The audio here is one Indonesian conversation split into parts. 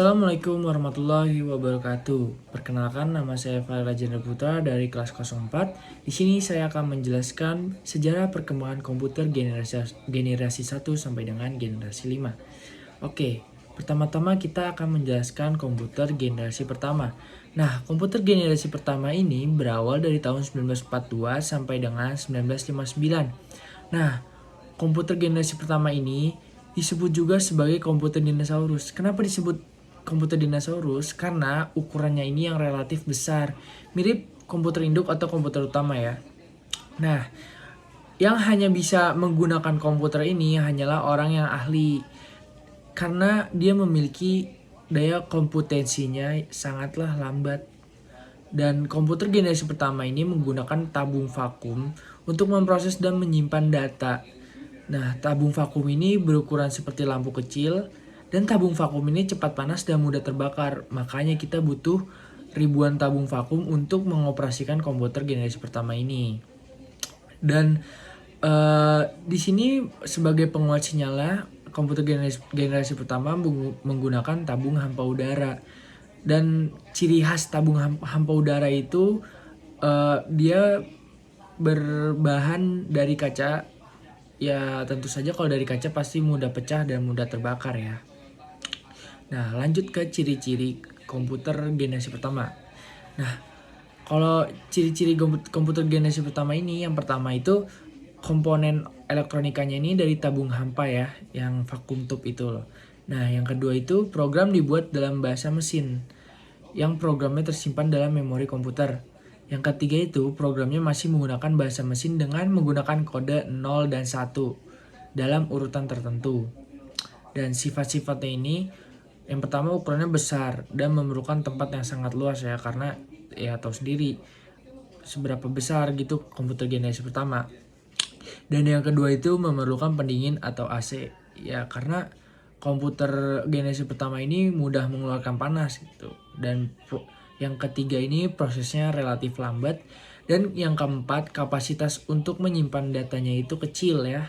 Assalamualaikum warahmatullahi wabarakatuh. Perkenalkan, nama saya Fahri Rajendra Putra dari kelas 04. Di sini saya akan menjelaskan sejarah perkembangan komputer generasi 1 sampai dengan generasi 5. Oke, pertama-tama kita akan menjelaskan komputer generasi pertama. Nah, komputer generasi pertama ini berawal dari tahun 1942 sampai dengan 1959. Nah, komputer generasi pertama ini disebut juga sebagai komputer dinosaurus. Kenapa disebut komputer dinosaurus? Karena ukurannya ini yang relatif besar, mirip komputer induk atau komputer utama ya. Nah, yang hanya bisa menggunakan komputer ini hanyalah orang yang ahli, karena dia memiliki daya komputensinya sangatlah lambat. Dan komputer generasi pertama ini menggunakan tabung vakum untuk memproses dan menyimpan data. Nah, tabung vakum ini berukuran seperti lampu kecil, dan tabung vakum ini cepat panas dan mudah terbakar. Makanya kita butuh ribuan tabung vakum untuk mengoperasikan komputer generasi pertama ini. Dan di sini sebagai penguat sinyalnya, komputer generasi pertama menggunakan tabung hampa udara. Dan ciri khas tabung hampa udara itu dia berbahan dari kaca. Ya tentu saja kalau dari kaca pasti mudah pecah dan mudah terbakar ya. Nah, lanjut ke ciri-ciri komputer generasi pertama. Nah, kalau ciri-ciri komputer generasi pertama ini, yang pertama itu komponen elektronikanya ini dari tabung hampa ya, yang vakum tube itu loh. Nah, yang kedua itu program dibuat dalam bahasa mesin, yang programnya tersimpan dalam memori komputer. Yang ketiga itu programnya masih menggunakan bahasa mesin dengan menggunakan kode 0 dan 1 dalam urutan tertentu. Dan sifat-sifatnya ini, yang pertama ukurannya besar dan memerlukan tempat yang sangat luas ya, karena ya tahu sendiri seberapa besar gitu komputer generasi pertama. Dan yang kedua itu memerlukan pendingin atau AC ya, karena komputer generasi pertama ini mudah mengeluarkan panas gitu. Dan yang ketiga ini prosesnya relatif lambat. Dan yang keempat, kapasitas untuk menyimpan datanya itu kecil ya.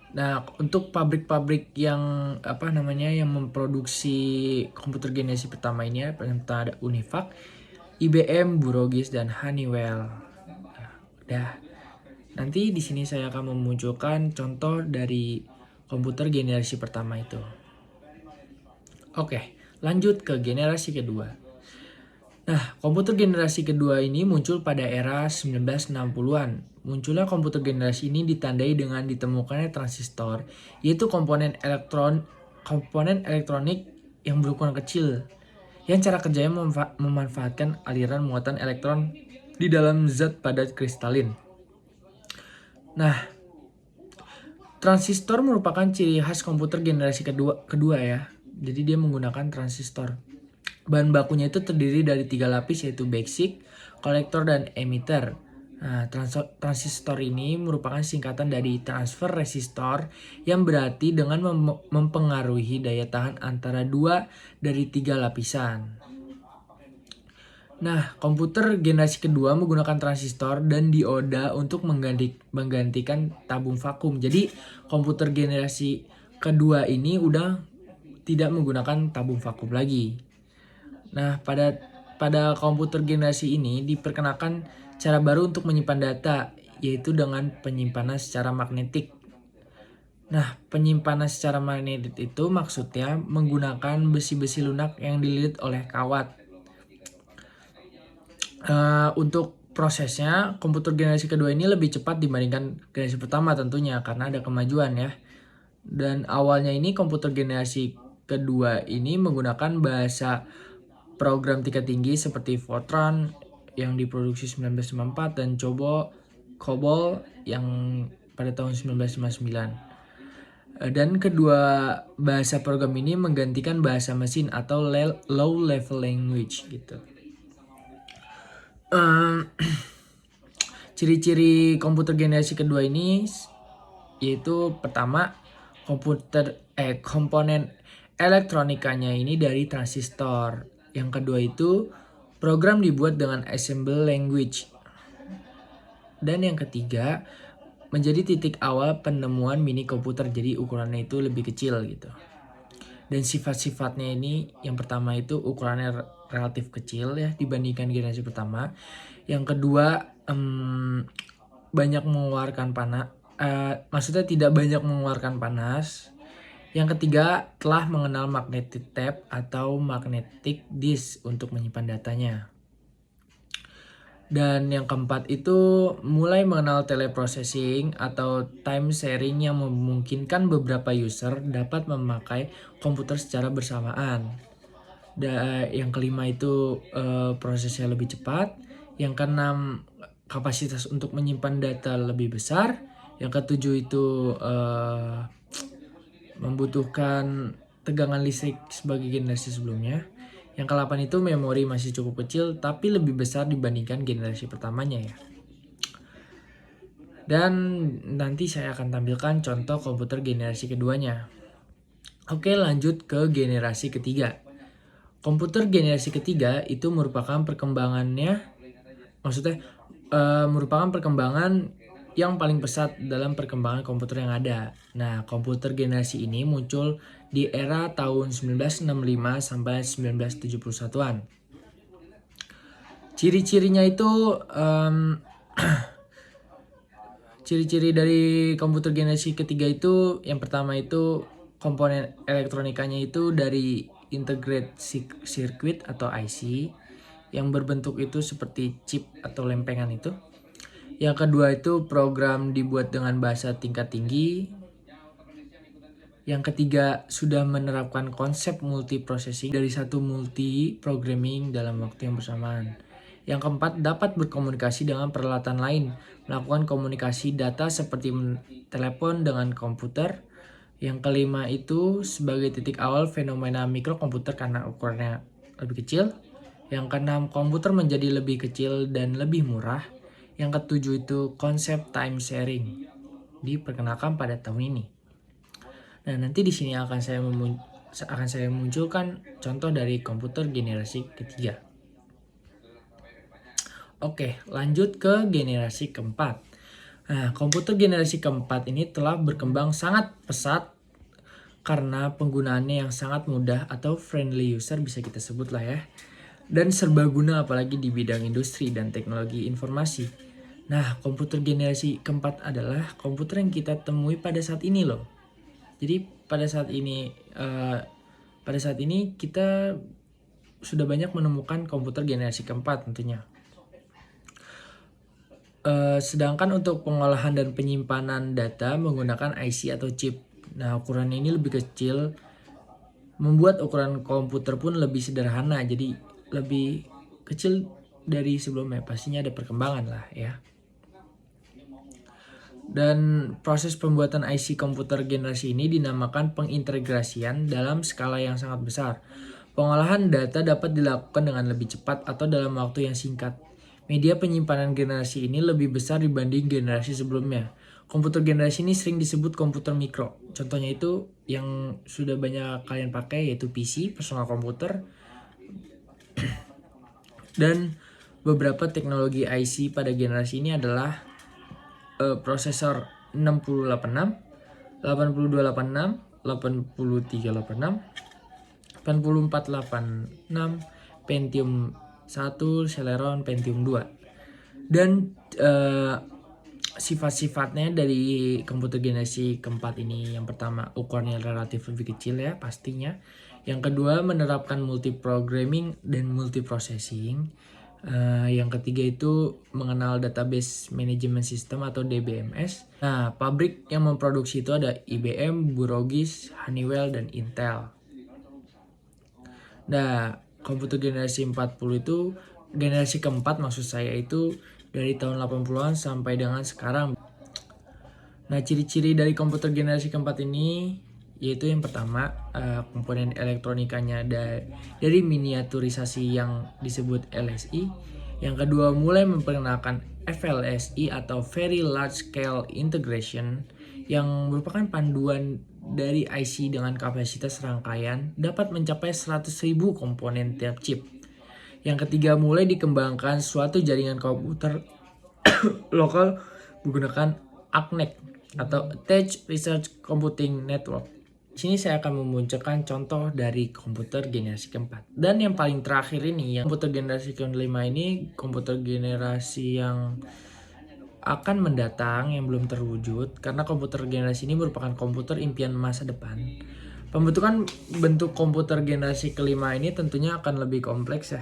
Nah, untuk pabrik-pabrik yang yang memproduksi komputer generasi pertama ini ya, ada Univac, IBM, Burogis, dan Honeywell. Dah. Nanti di sini saya akan memunculkan contoh dari komputer generasi pertama itu. Oke, lanjut ke generasi kedua. Nah, komputer generasi kedua ini muncul pada era 1960-an. Munculnya komputer generasi ini ditandai dengan ditemukannya transistor, yaitu komponen elektronik yang berukuran kecil, yang cara kerjanya memanfaatkan aliran muatan elektron di dalam zat padat kristalin. Nah, transistor merupakan ciri khas komputer generasi kedua ya. Jadi dia menggunakan transistor. Bahan bakunya itu terdiri dari 3 lapis, yaitu basic, kolektor, dan emitter. Nah, transistor ini merupakan singkatan dari transfer resistor, yang berarti dengan mempengaruhi daya tahan antara 2 dari 3 lapisan. Nah, komputer generasi kedua menggunakan transistor dan dioda untuk menggantikan tabung vakum. Jadi, komputer generasi kedua ini udah tidak menggunakan tabung vakum lagi. Nah, pada komputer generasi ini diperkenalkan cara baru untuk menyimpan data, yaitu dengan penyimpanan secara magnetik. Nah, penyimpanan secara magnetik itu maksudnya menggunakan besi-besi lunak yang dililit oleh kawat. Untuk prosesnya, komputer generasi kedua ini lebih cepat dibandingkan generasi pertama tentunya, karena ada kemajuan ya. Dan awalnya ini komputer generasi kedua ini menggunakan bahasa program tingkat tinggi seperti Fortran yang diproduksi 1954 dan COBOL yang pada tahun 1959. Dan kedua bahasa program ini menggantikan bahasa mesin atau low level language gitu. Ciri-ciri komputer generasi kedua ini yaitu pertama, komponen elektronikanya ini dari transistor. Yang kedua itu program dibuat dengan assembly language. Dan yang ketiga, menjadi titik awal penemuan mini komputer, jadi ukurannya itu lebih kecil gitu. Dan sifat-sifatnya ini yang pertama itu ukurannya relatif kecil ya dibandingkan generasi pertama. Yang kedua banyak mengeluarkan panas, maksudnya tidak banyak mengeluarkan panas. Yang ketiga telah mengenal magnetic tape atau magnetic disk untuk menyimpan datanya. Dan yang keempat itu mulai mengenal teleprocessing atau time sharing yang memungkinkan beberapa user dapat memakai komputer secara bersamaan. Dan yang kelima itu prosesnya lebih cepat. Yang keenam kapasitas untuk menyimpan data lebih besar. Yang ketujuh itu membutuhkan tegangan listrik sebagai generasi sebelumnya. Yang ke-8 itu memori masih cukup kecil tapi lebih besar dibandingkan generasi pertamanya ya. Dan nanti saya akan tampilkan contoh komputer generasi keduanya. Oke, lanjut ke generasi ketiga. Komputer generasi ketiga itu merupakan merupakan perkembangan yang paling pesat dalam perkembangan komputer yang ada. Nah, komputer generasi ini muncul di era tahun 1965 sampai 1971-an. Ciri-cirinya itu ciri-ciri dari komputer generasi ketiga itu yang pertama itu komponen elektronikanya itu dari integrated circuit atau IC yang berbentuk itu seperti chip atau lempengan itu. Yang kedua itu program dibuat dengan bahasa tingkat tinggi. Yang ketiga sudah menerapkan konsep multiprocessing dari satu multi programming dalam waktu yang bersamaan. Yang keempat dapat berkomunikasi dengan peralatan lain, melakukan komunikasi data seperti telepon dengan komputer. Yang kelima itu sebagai titik awal fenomena mikrokomputer karena ukurannya lebih kecil. Yang keenam komputer menjadi lebih kecil dan lebih murah. Yang ketujuh itu konsep time sharing diperkenalkan pada tahun ini. Nah, nanti di sini akan saya munculkan contoh dari komputer generasi ketiga. Oke, lanjut ke generasi keempat. Nah, komputer generasi keempat ini telah berkembang sangat pesat karena penggunaannya yang sangat mudah atau friendly user bisa kita sebut lah ya. Dan serbaguna apalagi di bidang industri dan teknologi informasi. Nah, komputer generasi keempat adalah komputer yang kita temui pada saat ini loh. Jadi pada saat ini kita sudah banyak menemukan komputer generasi keempat tentunya. Sedangkan untuk pengolahan dan penyimpanan data menggunakan IC atau chip. Nah, ukurannya ini lebih kecil, membuat ukuran komputer pun lebih sederhana, jadi lebih kecil dari sebelumnya. Pastinya ada perkembangan lah ya. Dan proses pembuatan IC komputer generasi ini dinamakan pengintegrasian dalam skala yang sangat besar. Pengolahan data dapat dilakukan dengan lebih cepat atau dalam waktu yang singkat. Media penyimpanan generasi ini lebih besar dibanding generasi sebelumnya. Komputer generasi ini sering disebut komputer mikro. Contohnya itu yang sudah banyak kalian pakai yaitu PC, personal computer. Dan beberapa teknologi IC pada generasi ini adalah prosesor 6086, 8286, 8386, 8486, Pentium 1, Celeron, Pentium 2. Dan sifat-sifatnya dari komputer generasi keempat ini, yang pertama ukurannya relatif lebih kecil ya pastinya. Yang kedua menerapkan multiprogramming dan multiprocessing. Yang ketiga itu mengenal database management system atau DBMS. Nah, pabrik yang memproduksi itu ada IBM, Burogis, Honeywell, dan Intel. Nah, komputer generasi 40 itu generasi keempat maksud saya itu dari tahun 80-an sampai dengan sekarang. Nah, ciri-ciri dari komputer generasi keempat ini yaitu yang pertama komponen elektronikanya dari miniaturisasi yang disebut LSI. Yang kedua mulai memperkenalkan FLSI atau Very Large Scale Integration yang merupakan panduan dari IC dengan kapasitas rangkaian dapat mencapai 100.000 komponen tiap chip. Yang ketiga mulai dikembangkan suatu jaringan komputer lokal menggunakan ARPANET atau Attached Research Computing Network. Di sini saya akan memunculkan contoh dari komputer generasi keempat. Dan yang paling terakhir ini, yang komputer generasi kelima ini, komputer generasi yang akan mendatang yang belum terwujud, karena komputer generasi ini merupakan komputer impian masa depan. Pembentukan bentuk komputer generasi kelima ini tentunya akan lebih kompleks ya.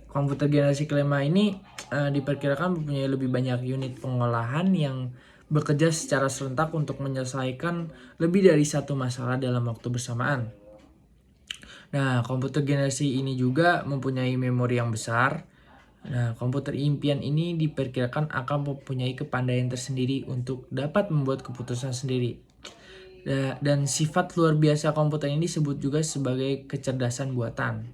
Komputer generasi kelima ini diperkirakan mempunyai lebih banyak unit pengolahan yang bekerja secara serentak untuk menyelesaikan lebih dari satu masalah dalam waktu bersamaan. Nah, komputer generasi ini juga mempunyai memori yang besar. Nah, komputer impian ini diperkirakan akan mempunyai kepandaian tersendiri untuk dapat membuat keputusan sendiri. Dan sifat luar biasa komputer ini disebut juga sebagai kecerdasan buatan.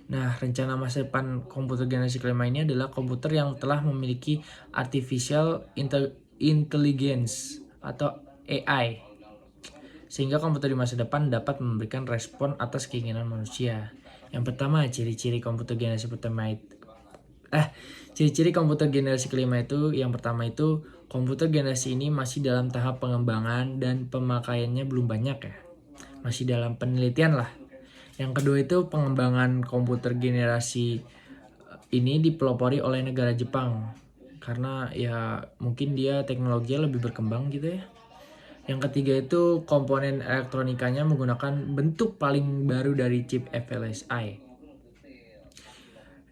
Nah, rencana masa depan komputer generasi kelima ini adalah komputer yang telah memiliki artificial intelligence atau AI. Sehingga komputer di masa depan dapat memberikan respon atas keinginan manusia. Yang pertama, ciri-ciri komputer generasi kelima itu, yang pertama itu komputer generasi ini masih dalam tahap pengembangan dan pemakaiannya belum banyak ya. Masih dalam penelitian lah. Yang kedua itu pengembangan komputer generasi ini dipelopori oleh negara Jepang karena ya mungkin dia teknologinya lebih berkembang gitu ya. Yang ketiga itu komponen elektronikanya menggunakan bentuk paling baru dari chip FLSI.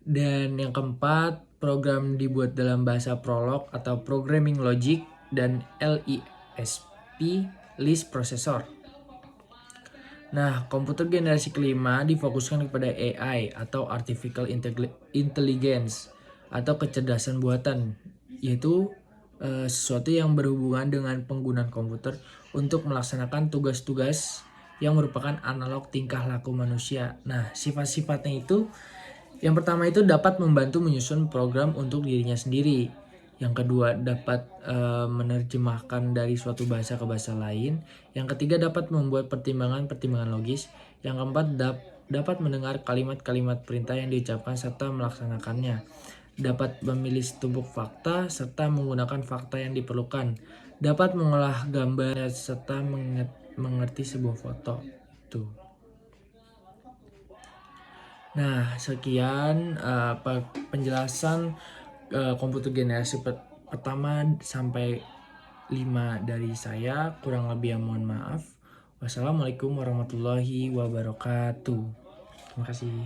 Dan yang keempat, program dibuat dalam bahasa Prolog atau Programming Logic dan LISP, List Processor. Nah, komputer generasi kelima difokuskan kepada AI atau Artificial Intelligence atau kecerdasan buatan, yaitu sesuatu yang berhubungan dengan penggunaan komputer untuk melaksanakan tugas-tugas yang merupakan analog tingkah laku manusia. Nah, sifat-sifatnya itu yang pertama itu dapat membantu menyusun program untuk dirinya sendiri. Yang kedua dapat menerjemahkan dari suatu bahasa ke bahasa lain. Yang ketiga dapat membuat pertimbangan-pertimbangan logis. Yang keempat dapat mendengar kalimat-kalimat perintah yang diucapkan serta melaksanakannya. Dapat memilih setumpuk fakta serta menggunakan fakta yang diperlukan. Dapat mengolah gambar serta mengerti sebuah foto. Tuh. Nah, sekian penjelasan komputer generasi pertama sampai 5 dari saya. Kurang lebih mohon maaf. Wassalamualaikum warahmatullahi wabarakatuh. Terima kasih.